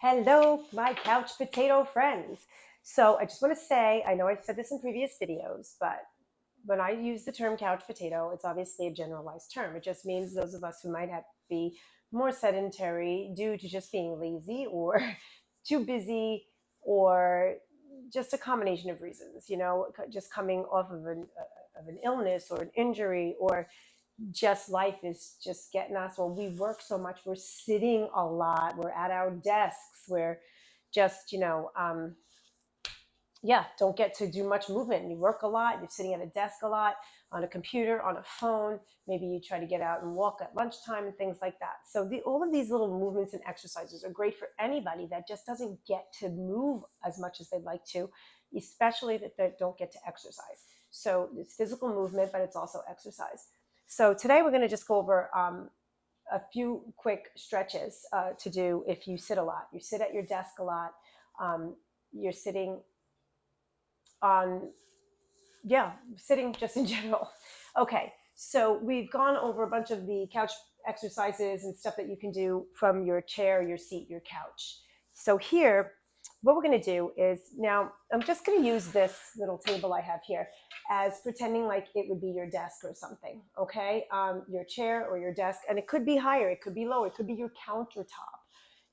Hello, my couch potato friends. So I just want to say, I know I've said this in previous videos, but when I use the term couch potato, it's obviously a generalized term. It just means those of us who might have be more sedentary due to just being lazy or too busy or just a combination of reasons, just coming off of an illness or an injury or just life is just getting us. Well, we work so much, we're sitting a lot, we're at our desks, we're just yeah, don't get to do much movement. You work a lot, you're sitting at a desk a lot, on a computer, on a phone. Maybe you try to get out and walk at lunchtime and things like that. So all of these little movements and exercises are great for anybody that just doesn't get to move as much as they'd like to, especially that they don't get to exercise. So it's physical movement, but it's also exercise. So today we're going to just go over a few quick stretches to do if you sit a lot. You sit at your desk a lot. You're sitting on, yeah, sitting just in general. Okay, so we've gone over a bunch of the couch exercises and stuff that you can do from your chair, your seat, your couch. So here, what we're going to do is, now I'm just going to use this little table I have here as pretending like it would be your desk or something, okay? Your chair or your desk, and it could be higher, it could be lower, it could be your countertop,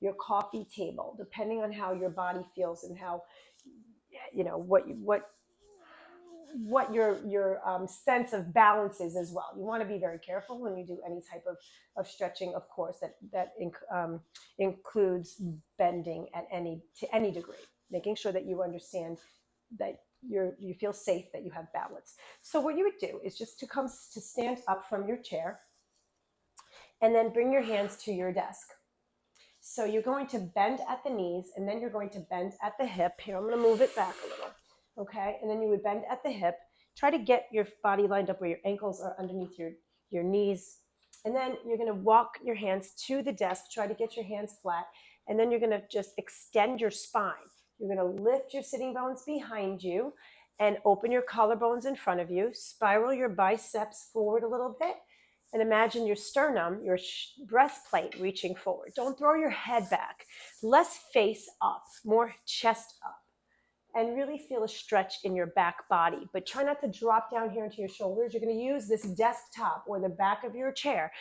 your coffee table, depending on how your body feels and how, what your sense of balance is as well. You want to be very careful when you do any type of stretching, of course, that includes bending to any degree, making sure that you understand that you feel safe, that you have balance. So what you would do is just to stand up from your chair and then bring your hands to your desk. So you're going to bend at the knees and then you're going to bend at the hip. Here, I'm going to move it back a little. Okay, and then you would bend at the hip. Try to get your body lined up where your ankles are underneath your knees. And then you're going to walk your hands to the desk. Try to get your hands flat. And then you're going to just extend your spine. You're going to lift your sitting bones behind you and open your collarbones in front of you. Spiral your biceps forward a little bit. And imagine your sternum, your breastplate reaching forward. Don't throw your head back. Less face up, more chest up. And really feel a stretch in your back body. But try not to drop down here into your shoulders. You're going to use this desktop or the back of your chair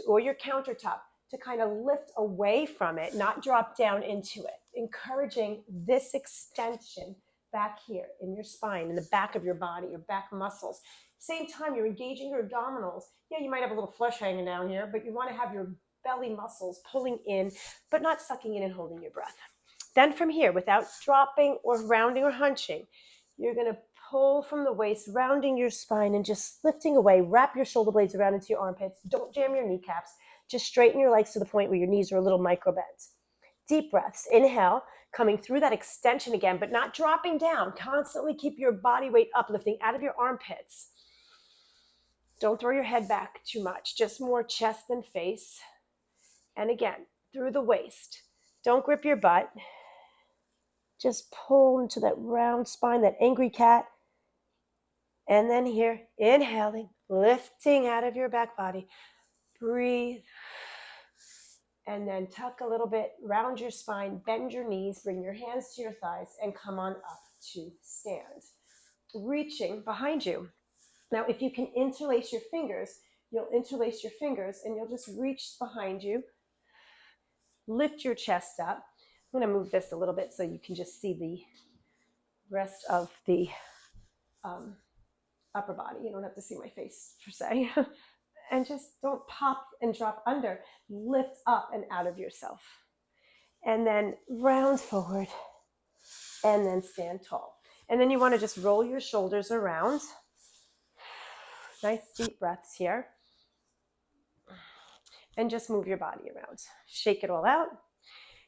or your countertop to kind of lift away from it, not drop down into it. Encouraging this extension back here in your spine, in the back of your body, your back muscles. Same time, you're engaging your abdominals. Yeah, you might have a little flesh hanging down here, but you want to have your belly muscles pulling in, but not sucking in and holding your breath. Then from here, without dropping or rounding or hunching, you're going to pull from the waist, rounding your spine and just lifting away. Wrap your shoulder blades around into your armpits. Don't jam your kneecaps. Just straighten your legs to the point where your knees are a little micro bent. Deep breaths. Inhale, coming through that extension again, but not dropping down. Constantly keep your body weight uplifting out of your armpits. Don't throw your head back too much, just more chest and face. And again, through the waist. Don't grip your butt. Just pull into that round spine, that angry cat. And then here, inhaling, lifting out of your back body. Breathe. And then tuck a little bit, round your spine, bend your knees, bring your hands to your thighs, and come on up to stand. Reaching behind you. Now, if you can interlace your fingers, you'll interlace your fingers and you'll just reach behind you. Lift your chest up. I'm going to move this a little bit so you can just see the rest of the upper body. You don't have to see my face per se. And just don't pop and drop under. Lift up and out of yourself. And then round forward and then stand tall. And then you want to just roll your shoulders around. Nice deep breaths here. And just move your body around. Shake it all out.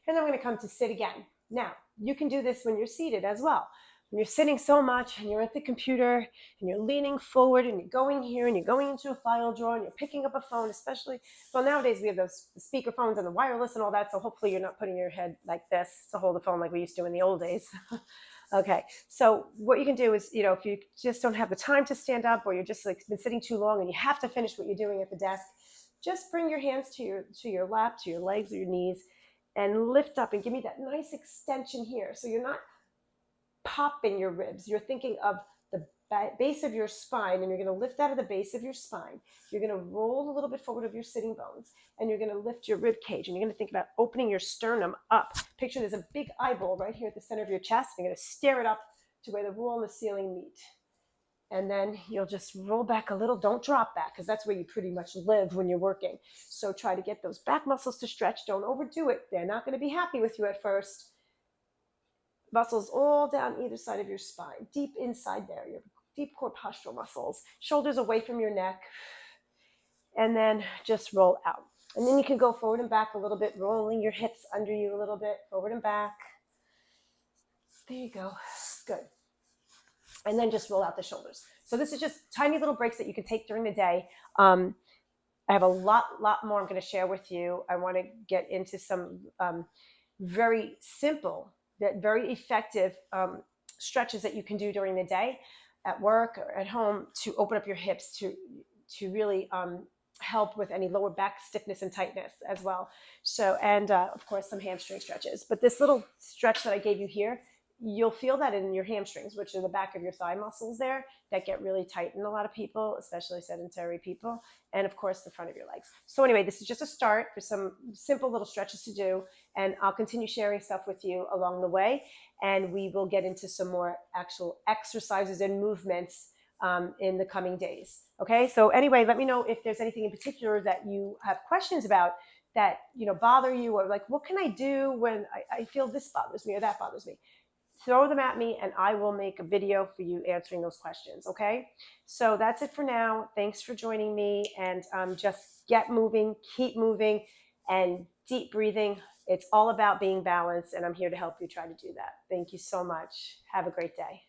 And then we're going to come to sit again. Now, you can do this when you're seated as well. When you're sitting so much and you're at the computer and you're leaning forward and you're going here and you're going into a file drawer and you're picking up a phone, especially, well, nowadays we have those speaker phones and the wireless and all that, so hopefully you're not putting your head like this to hold the phone like we used to in the old days. Okay, so what you can do is, if you just don't have the time to stand up or you're just like been sitting too long and you have to finish what you're doing at the desk, just bring your hands to your lap, to your legs or your knees, and lift up and give me that nice extension here. So you're not popping your ribs. You're thinking of the base of your spine, and you're going to lift out of the base of your spine. You're going to roll a little bit forward of your sitting bones, and you're going to lift your rib cage, and you're going to think about opening your sternum up. Picture there's a big eyeball right here at the center of your chest. You're going to stare it up to where the wall and the ceiling meet. And then you'll just roll back a little. Don't drop back, because that's where you pretty much live when you're working. So try to get those back muscles to stretch. Don't overdo it. They're not going to be happy with you at first. Muscles all down either side of your spine, deep inside there, your deep core postural muscles, shoulders away from your neck, and then just roll out. And then you can go forward and back a little bit, rolling your hips under you a little bit, forward and back. There you go. Good. And then just roll out the shoulders. So this is just tiny little breaks that you can take during the day. I have a lot more I'm going to share with you. I want to get into some very simple, that very effective stretches that you can do during the day at work or at home to open up your hips to really help with any lower back stiffness and tightness as well. So, and of course, some hamstring stretches. But this little stretch that I gave you here, you'll feel that in your hamstrings, which are the back of your thigh muscles there that get really tight in a lot of people, especially sedentary people, and of course the front of your legs. So anyway, this is just a start for some simple little stretches to do, and I'll continue sharing stuff with you along the way, and we will get into some more actual exercises and movements in the coming days. Okay, so anyway, let me know if there's anything in particular that you have questions about that bother you, or like, what can I do when I feel this bothers me or that bothers me. Throw them at me and I will make a video for you answering those questions. Okay, so that's it for now. Thanks for joining me, and just get moving, keep moving, and deep breathing. It's all about being balanced, and I'm here to help you try to do that. Thank you so much. Have a great day.